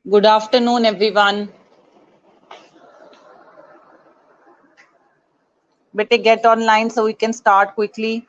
Good afternoon, everyone. Better get online so we can start quickly.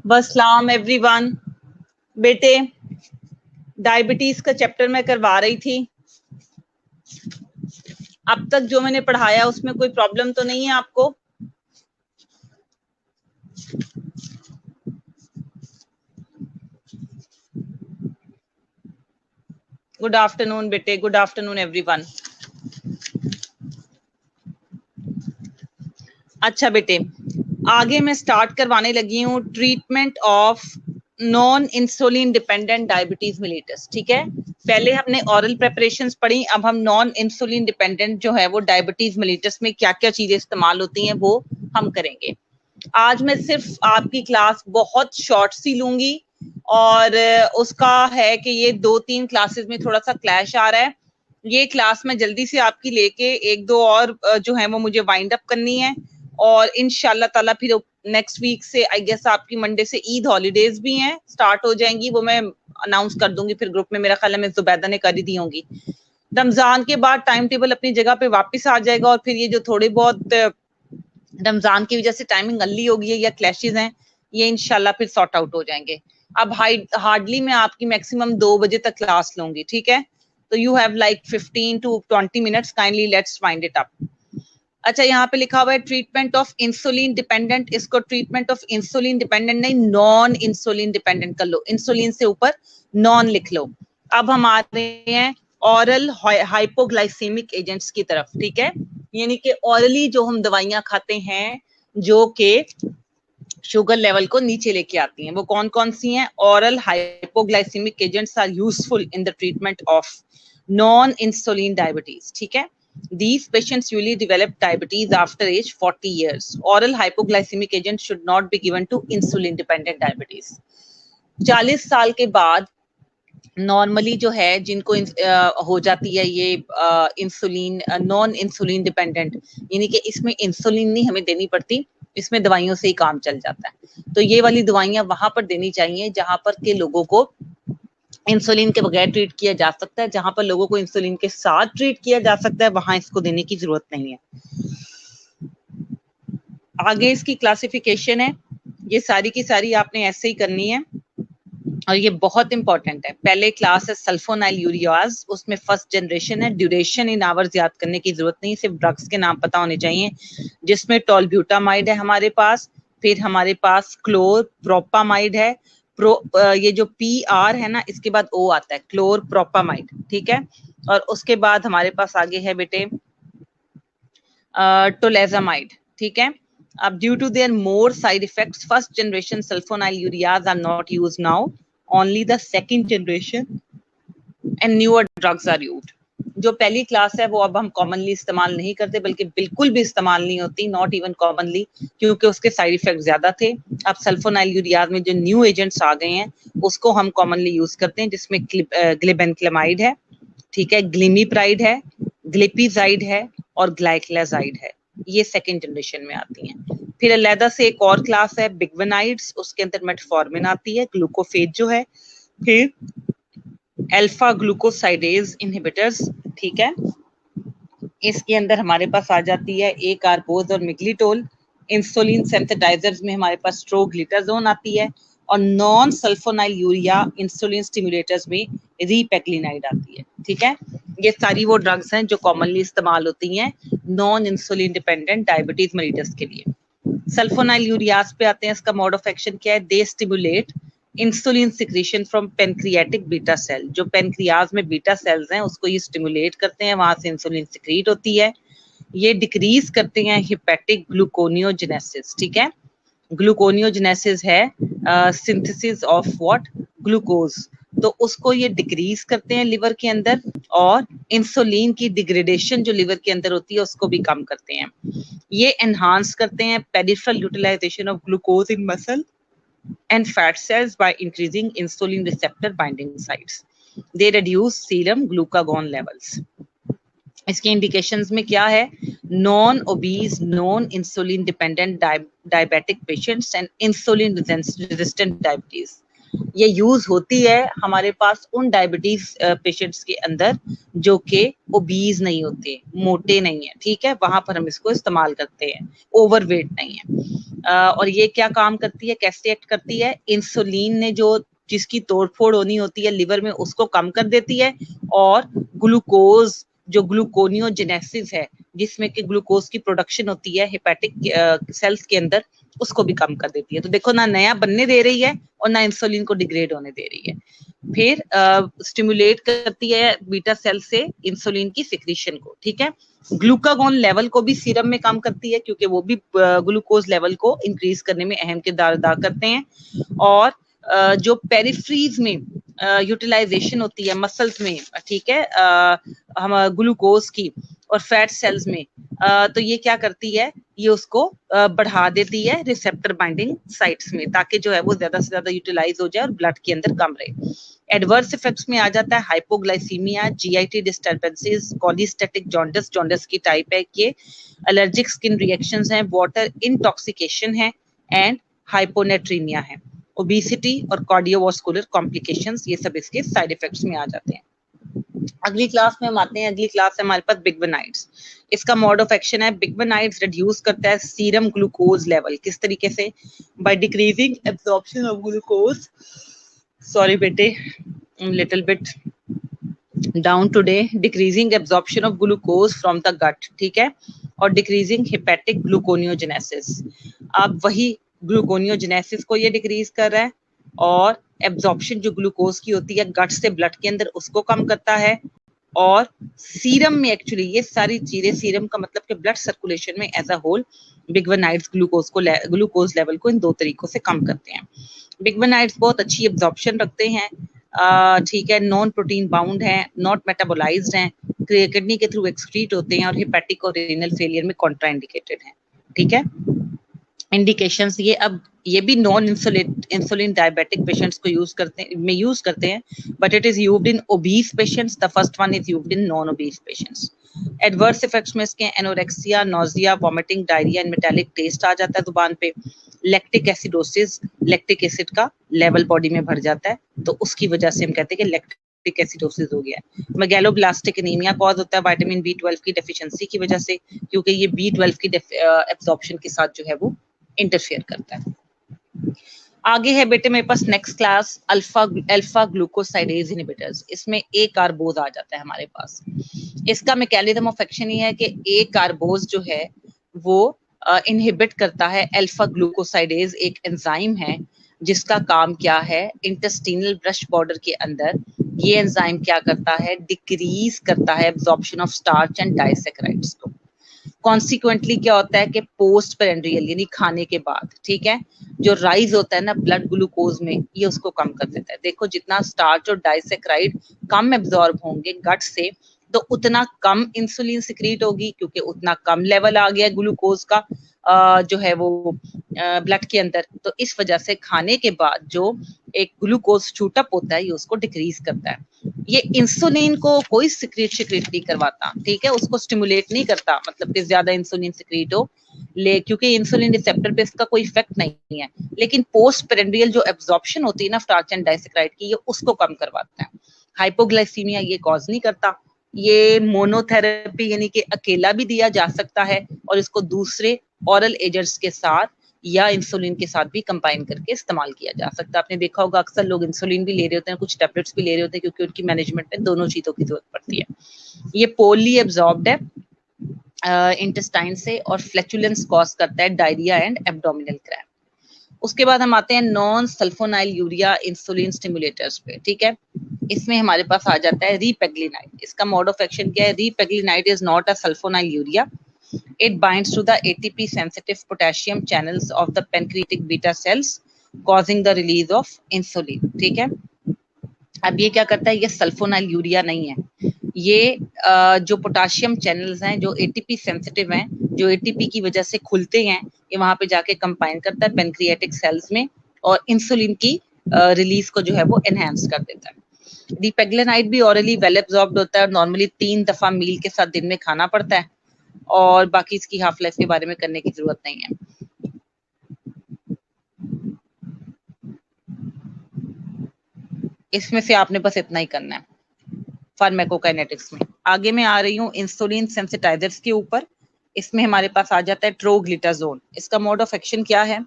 वस्सलाम everyone. बेटे, diabetes का chapter मैं करवा रही थी। अब तक जो मैंने पढ़ाया उसमें कोई प्रॉब्लम तो नहीं है आपको? गुड आफ्टरनून बेटे, गुड आफ्टरनून एवरीवन। अच्छा बेटे, आगे मैं स्टार्ट करवाने लगी हूँ treatment of non insulin dependent diabetes mellitus. ठीक है, पहले हमने ऑरल प्रेपरेशंस पढ़ी, अब हम नॉन इंसुलिन डिपेंडेंट जो है वो डायबिटीज मिलेटस में क्या क्या चीजें इस्तेमाल होती हैं वो हम करेंगे। आज मैं सिर्फ आपकी क्लास बहुत शॉर्ट सी लूंगी और उसका है कि ये 2-3 क्लासेस में थोड़ा सा क्लैश आ रहा है। ये क्लास मैं जल्दी से आपकी लेके एक दो और जो है वो मुझे वाइंड अप करनी है और इंशाल्लाह ताला फिर नेक्स्ट वीक से आई गेस आपकी मंडे से ईद हॉलीडेज भी हैं, स्टार्ट हो जाएंगी, वो मैं अनाउंस कर दूंगी फिर ग्रुप में। मेरा ख्याल है मैं जुबैदा ने कर ही दी होंगी। रमजान के बाद टाइम टेबल अपनी जगह पे वापस आ जाएगा और फिर ये जो थोड़े बहुत रमजान की वजह से टाइमिंग अर्ली हो गई है या क्लैशेस हैं, ये इंशाल्लाह फिर सॉर्ट आउट हो जाएंगे। अब हार्डली मैं आपकी मैक्सिमम 2 बजे तक क्लास लूंगी। ठीक है, तो you have like 15 to 20 minutes, kindly let's wind it up. अच्छा, यहाँ पे लिखा हुआ है ट्रीटमेंट ऑफ इंसुलिन डिपेंडेंट। इसको ट्रीटमेंट ऑफ इंसुलिन डिपेंडेंट नहीं, नॉन इंसुलिन डिपेंडेंट कर लो। इंसुलिन से ऊपर नॉन लिख लो। अब हम आ रहे हैं ऑरल हाइपोग्लाइसेमिक एजेंट्स की तरफ। ठीक है, यानी कि ऑरली जो हम दवाइयां खाते हैं जो कि शुगर लेवल को नीचे लेके आती हैं, वो कौन कौन सी हैं? Oral hypoglycaemic agents are useful in the treatment of non insulin diabetes. ठीक है, these patients usually develop diabetes after age 40 years. Oral hypoglycemic agents should not be given to insulin dependent diabetes. 40 साल के बाद normally जो है जिनको हो जाती है ये इंसुलिन नॉन इंसुलिन डिपेंडेंट, यानी कि इसमें इंसुलिन नहीं हमें देनी पड़ती, इसमें दवाइयों से ही काम चल जाता है। तो ये वाली दवाइयां वहां पर देनी चाहिए जहां पर के लोगों को इंसुलिन के बगैर ट्रीट किया जा सकता है। जहां पर लोगों को इंसुलिन के साथ ट्रीट किया जा सकता है वहां इसको देने की जरूरत नहीं है। आगे इसकी क्लासिफिकेशन है, ये सारी की सारी आपने ऐसे ही करनी है और ये बहुत इंपॉर्टेंट है। पहले क्लास है सल्फोनाइल यूरियाज, उसमें फर्स्ट जनरेशन है। ड्यूरेशन इन आवर्स याद करने की जरूरत नहीं, सिर्फ ड्रग्स के नाम पता होने चाहिए, जिसमें टोलब्यूटामाइड है हमारे पास, फिर हमारे पास क्लोर प्रोपामाइड है। ये जो PR है ना, इसके बाद O आता है, क्लोर प्रोपामाइड। ठीक है, और उसके बाद हमारे पास आगे है बेटे टोलेजामाइड। ठीक है, अब due to there more side effects first generation sulfonyl ureas are not used now, only the second generation and newer drugs are used. जो पहली क्लास है वो अब हम कॉमनली इस्तेमाल नहीं करते, बल्कि बिल्कुल भी इस्तेमाल नहीं होती, नॉट इवन कॉमनली, क्योंकि उसके साइड इफेक्ट ज्यादा थे। अब सल्फोनाइल यूरियाज में जो न्यू एजेंट्स आ गए हैं उसको हम कॉमनली यूज करते हैं, जिसमें ग्लिबेनक्लेमाइड है, ठीक है, ग्लिमीप्राइड है, ग्लिपिजाइड है और ग्लाइक्लाजाइड है। ये सेकेंड जनरेशन में आती हैं। फिर अलहदा से एक और क्लास है बिगवेनाइड्स, उसके अंदर मेटफॉर्मिन आती है, ग्लूकोफेज जो है, फिर अल्फा ग्लूकोसाइडेज इनहिबिटर्स। ठीक है, इसके अंदर हमारे पास आ जाती है ए कार्पोज और मिग्लिटोल। इंसुलिन सेंसिटाइजर्स में हमारे पास स्ट्रोग्लिटाजोन आती है और non sulfonyl urea insulin stimulators में रीपेक्लिनाइड आती है। ठीक है, ये सारी वो ड्रग्स हैं जो कॉमनली इस्तेमाल होती हैं नॉन इंसुलिन डिपेंडेंट डायबिटीज मरीजर्स के लिए। सल्फोनाइल यूरियाज पे आते हैं, इसका मोड ऑफ एक्शन क्या है? They stimulate insulin secretion from pancreatic beta cell. जो पेनक्रियाज में बीटा सेल्स हैं उसको ये स्टिमुलेट करते हैं, वहां से इंसुलिन सिक्रीट होती है। ये डिक्रीज करते हैं हिपेटिक ग्लूकोनियोजेनेसिस। ठीक है, ग्लूकोनियोजेनेसिस है सिंथेसिस ऑफ व्हाट? ग्लूकोज, तो उसको ये डिक्रीज करते हैं लिवर के अंदर, और इंसुलिन की डिग्रेडेशन जो लिवर के अंदर होती है उसको भी कम करते हैं। ये एनहांस करते हैं peripheral utilisation of glucose in muscle and fat cells by increasing insulin receptor binding sites. They reduce serum glucagon levels. इसके इंडिकेशंस में क्या है? Non obese, non insulin dependent diabetic patients and insulin resistant diabetes. ये use होती है हमारे पास उन diabetes patients के अंदर जो कि ओबीज नहीं होते, मोटे नहीं है। ठीक है, वहां पर हम इसको इस्तेमाल करते हैं, ओवरवेट नहीं है। और ये क्या काम करती है, कैसे एक्ट करती है, इंसुलिन ने जो जिसकी तोड़फोड़ होनी होती है लिवर में उसको कम कर देती है, और ग्लूकोज जो ग्लूकोनियोजेनेसिस है जिसमें कि ग्लूकोज की प्रोडक्शन होती है हेपेटिक सेल्स के अंदर, उसको भी कम कर देती है। तो देखो ना नया बनने दे रही है और ना इंसुलिन को डिग्रेड होने दे रही है। फिर स्टिमुलेट करती है बीटा सेल से इंसुलिन की सिक्रीशन को, ठीक है। ग्लूकागोन लेवल को भी सीरम में काम करती है क्योंकि वो भी ग्लूकोज लेवल को इंक्रीज करने में अहम किरदार अदा करते हैं। और जो पेरिफ्रीज में यूटिलाइजेशन होती है मसल्स में, ठीक है, हम ग्लूकोज की और फैट सेल्स में, तो ये क्या करती है, ये उसको बढ़ा देती है रिसेप्टर बाइंडिंग साइट्स में, ताकि जो है वो ज्यादा से ज्यादा यूटिलाइज हो जाए और ब्लड के अंदर कम रहे। एडवर्स इफेक्ट्स में आ जाता है hypoglycaemia, GIT disturbances, cholestatic jaundice, jaundice की टाइप है ये, एलर्जिक स्किन रिएक्शंस हैं, वाटर इंटॉक्सिकेशन है, एंड हाइपोनेट्रीमिया है, ओबेसिटी और कार्डियोवास्कुलर कॉम्प्लिकेशंस, ये सब इसके साइड इफेक्ट्स में आ जाते हैं। अगली क्लास में हम आते हैं, अगली क्लास है हमारे पास बिगबेनाइड्स। इसका मोड ऑफ एक्शन है, बिगबेनाइड्स रिड्यूस करता है सीरम ग्लूकोज लेवल, किस तरीके से, by decreasing absorption of glucose, sorry बेटे little bit down today, decreasing absorption of glucose from the gut, ठीक है, और डिक्रीजिंग हेपेटिक ग्लूकोनियोजेनेसिस। अब वही ग्लूकोनियोजेनेसिस को ये डिक्रीज कर रहा है, और एब्जॉर्प्शन जो ग्लूकोज की होती है गट से ब्लड के अंदर उसको कम करता है, और सीरम में एक्चुअली ये सारी चीजें, सीरम का मतलब कि ब्लड सर्कुलेशन में as a whole biguanides glucose level को इन दो तरीकों से कम करते हैं। बिगबेनाइड्स बहुत अच्छी एब्जॉर्प्शन रखते हैं, ठीक है, नॉन प्रोटीन बाउंड है, नॉट मेटाबोलाइज्ड हैं, किडनी के थ्रू एक्सक्रीट होते हैं, और हेपेटिक और रीनल फेलियर में कॉन्ट्राइंडिकेटेड है, ठीक है। इंडिकेशंस ये भी नॉन इंसुलिन डायबिटिक पेशेंट्स को यूज करते हैं, but it is used in obese patients, the first one is used in non obese patients. Adverse effects में इसके anorexia, nausea, vomiting, diarrhoea and metallic taste आ जाता है जुबान पे, लैक्टिक एसिडोसिस, लैक्टिक एसिड का लेवल बॉडी में बढ़ जाता है, तो उसकी वजह से हम कहते हैं कि लैक्टिक एसिडोसिस हो गया है। मेगैलोब्लास्टिक एनीमिया कॉज होता है विटामिन B12 की डेफिशिएंसी की वजह से, क्योंकि ये B12 की एब्जॉर्प्शन के साथ जो है वो इंटरफेयर करता है। आगे है बेटे मेरे पास next class alpha glucosidase inhibitors. इसमें ए कार्बोज आ जाता है हमारे पास। इसका मैकेनिज्म ऑफ एक्शन ये है कि ए कार्बोज जो है वो इनहिबिट करता है अल्फा ग्लूकोसाइडेज, एक एंजाइम है जिसका काम क्या है, इंटेस्टिनल ब्रश बॉर्डर के अंदर ये एंजाइम क्या करता है, डिक्रीज करता है absorption of starch and disaccharides को। कॉन्सिक्वेंटली क्या होता है कि पोस्ट पेरेंड्रियल यानी खाने के बाद, ठीक है, जो राइज होता है ना ब्लड ग्लूकोज में, ये उसको कम कर देता है। देखो जितना स्टार्च और डाइसैकेराइड कम एब्जॉर्ब होंगे गट से, तो उतना कम इंसुलिन सिक्रीट होगी, क्योंकि उतना कम लेवल आ गया ग्लूकोज का जो है वो ब्लड के अंदर। तो इस वजह से खाने के बाद जो एक ग्लूकोज शूटअप होता है ये उसको डिक्रीज करता है। ये इंसुलिन को कोई सिक्रीट नहीं करवाता, ठीक है, उसको स्टिमुलेट नहीं करता, मतलब कि ज्यादा इंसुलिन सिक्रीट हो, क्योंकि इंसुलिन रिसेप्टर पे इसका कोई इफेक्ट नहीं है, लेकिन पोस्ट पेरेंड्रियल जो एब्जॉर्प्शन होती है ना स्टार्च एंड डाइसैकेराइड की, ये उसको कम करवाता है। हाइपोग्लाइसीमिया ये कॉज नहीं करता। ये मोनोथेरेपी यानी कि अकेला भी दिया जा सकता है, और इसको दूसरे ऑरल एजेंट्स के साथ या इंसुलिन के साथ भी कंबाइन करके इस्तेमाल किया जा सकता है। आपने देखा होगा अक्सर लोग इंसुलिन भी ले रहे होते हैं, कुछ टैबलेट्स भी ले रहे होते हैं, क्योंकि उनकी मैनेजमेंट में दोनों चीजों की जरूरत पड़ती है। ये पोली एब्जॉर्ब्ड है इंटेस्टाइन से, और फ्लैचुलेंस कॉज करता है डायरिया एंड एब्डोमिनल क्रैम्प। उसके बाद हम आते हैं non sulfonyl urea insulin stimulators पे, ठीक है। इसमें हमारे पास आ जाता है रीपेग्लिनाइड। इसका मोड ऑफ एक्शन क्या है, repaglinide is not a sulfonylurea, it binds to the ATP sensitive potassium channels of the pancreatic beta cells causing the release of insulin, ठीक है। अब ये क्या करता है, ये सल्फोनाइल यूरिया नहीं है, ये जो पोटाशियम चैनल्स हैं जो एटीपी सेंसिटिव हैं, जो एटीपी की वजह से खुलते हैं, ये वहां पे जाके कंबाइन करता है पेनक्रियाटिक सेल्स में, और इंसुलिन की रिलीज को जो है वो एनहांस कर देता है। रीपेग्लिनाइड भी ऑरली वेल एब्जॉर्ब्ड होता है, और नॉर्मली 3 दफा मील के साथ दिन में खाना पड़ता है, और बाकी इसकी हाफ लाइफ के बारे में करने की जरूरत नहीं है। इसमें से आपने बस इतना ही करना है फार्माकोकाइनेटिक्स में। आगे मैं आ रही हूँ इंसुलिन सेंसिटाइजर्स के ऊपर। इसमें हमारे पास आ जाता है ट्रोग्लिटाजोन। इसका मोड ऑफ एक्शन क्या है?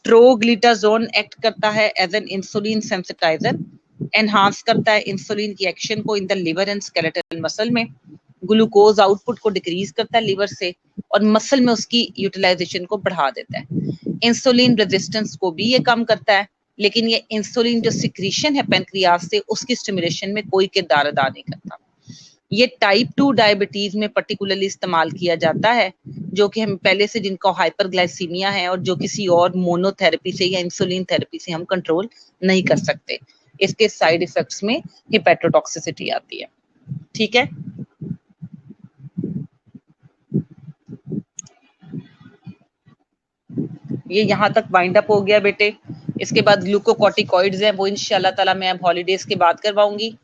ट्रोग्लिटाजोन एक्ट करता है एज एन इंसुलिन सेंसिटाइजर, एनहांस करता है इंसुलिन की एक्शन को in the liver and skeletal muscle में, ग्लूकोज आउटपुट को डिक्रीज करता है लिवर से और मसल में उसकी यूटिलाइजेशन को बढ़ा देता है। इंसुलिन रेजिस्टेंस को भी ये कम करता है, लेकिन ये इंसुलिन जो सिक्रीशन है पैनक्रियाज से उसकी स्टिमुलेशन में कोई किरदार अदा नहीं करता। ये टाइप 2 डायबिटीज में पर्टिकुलरली इस्तेमाल किया जाता है, जो कि हम पहले से जिनको हाइपरग्लाइसीमिया है और जो किसी और मोनोथेरेपी से या इंसुलिन थेरेपी से हम कंट्रोल नहीं कर सकते। इसके साइड इफेक्ट्स में हिपैटोटॉक्सिसिटी आती है। ठीक है, ये यहाँ तक वाइंड अप हो गया बेटे। इसके बाद ग्लूकोकॉर्टिकॉइड्स हैं, वो इंशाल्लाह ताला मैं अब हॉलीडेज के बाद करवाऊंगी।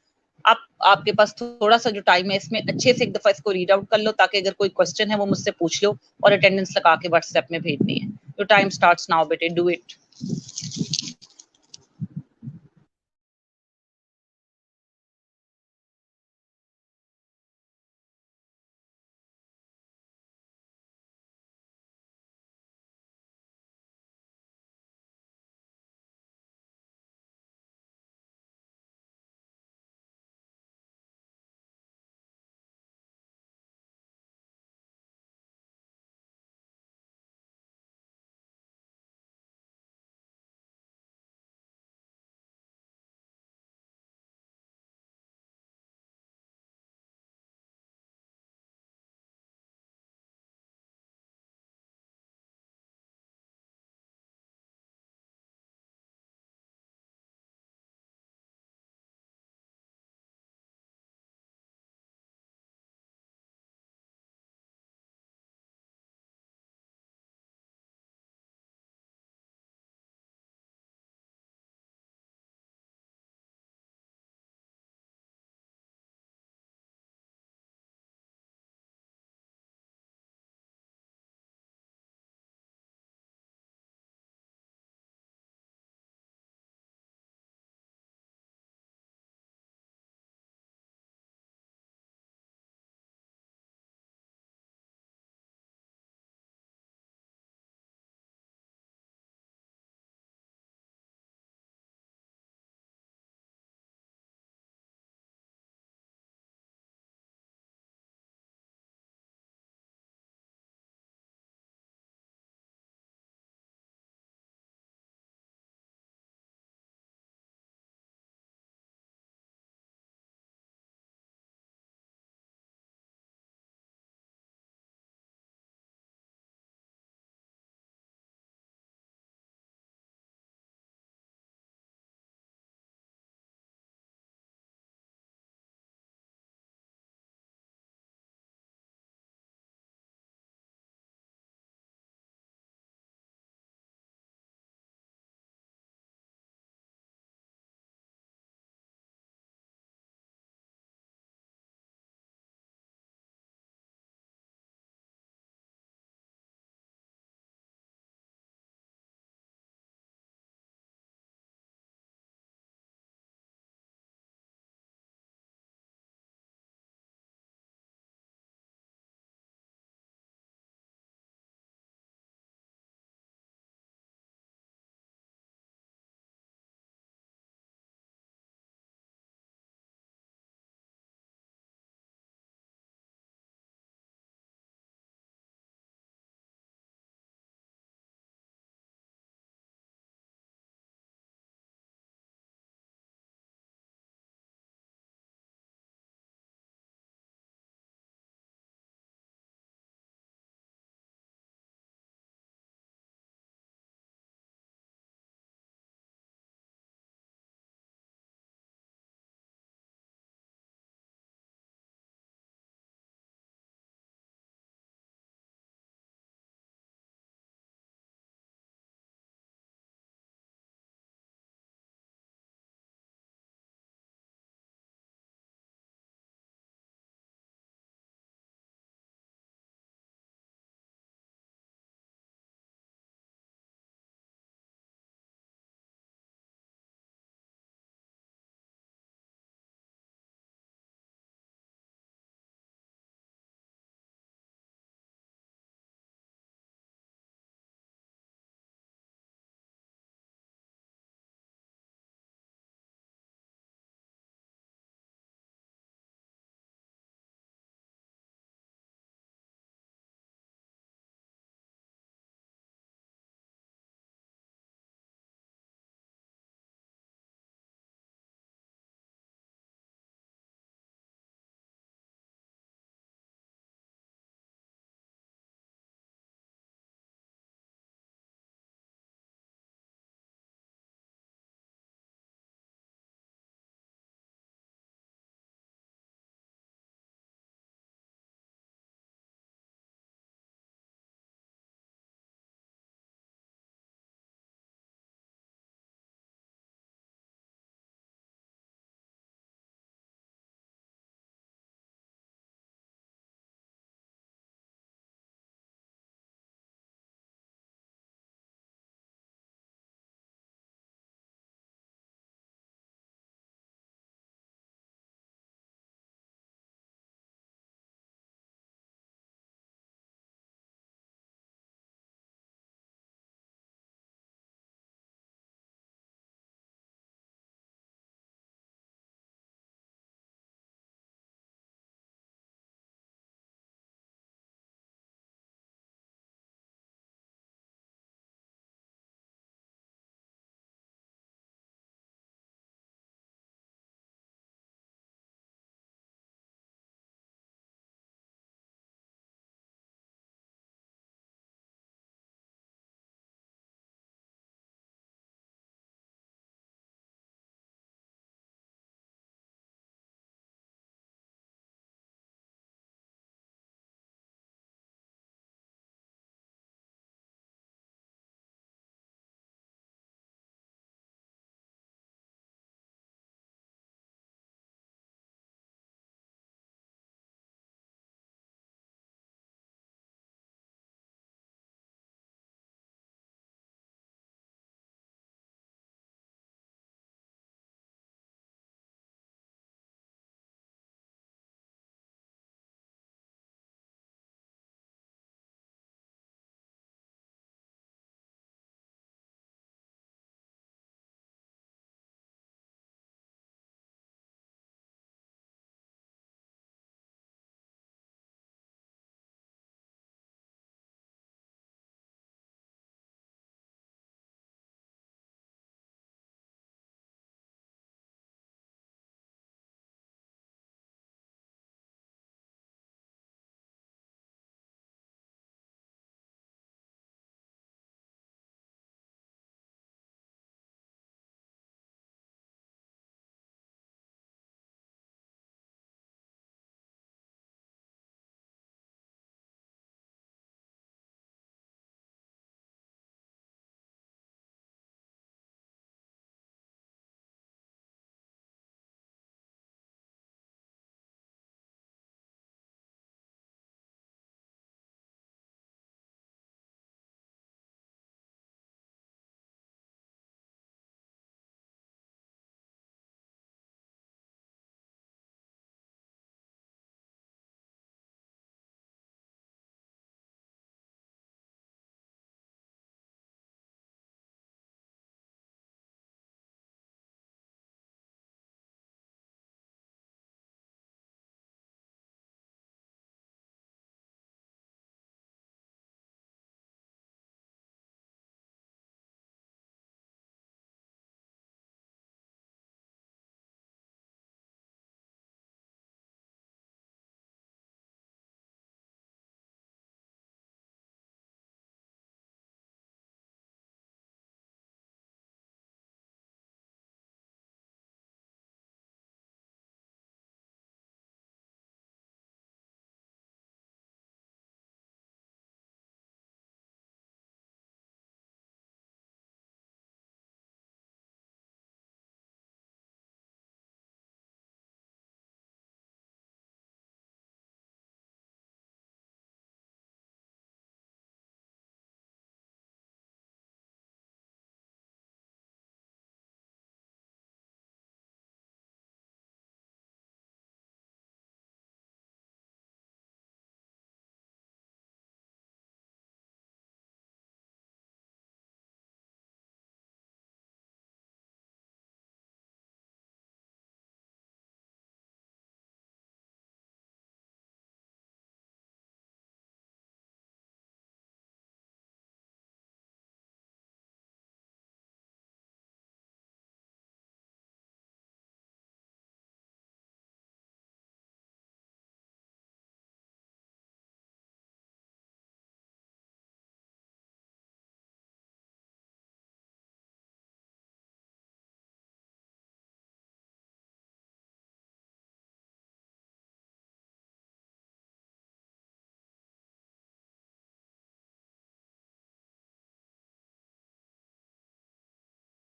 आप आपके पास थोड़ा सा जो टाइम है इसमें अच्छे से एक दफा इसको रीड आउट कर लो, ताकि अगर कोई क्वेश्चन है वो मुझसे पूछ लो और अटेंडेंस लगा के व्हाट्सएप में भेजनी है। तो टाइम स्टार्ट्स नाउ बेटे, डू इट।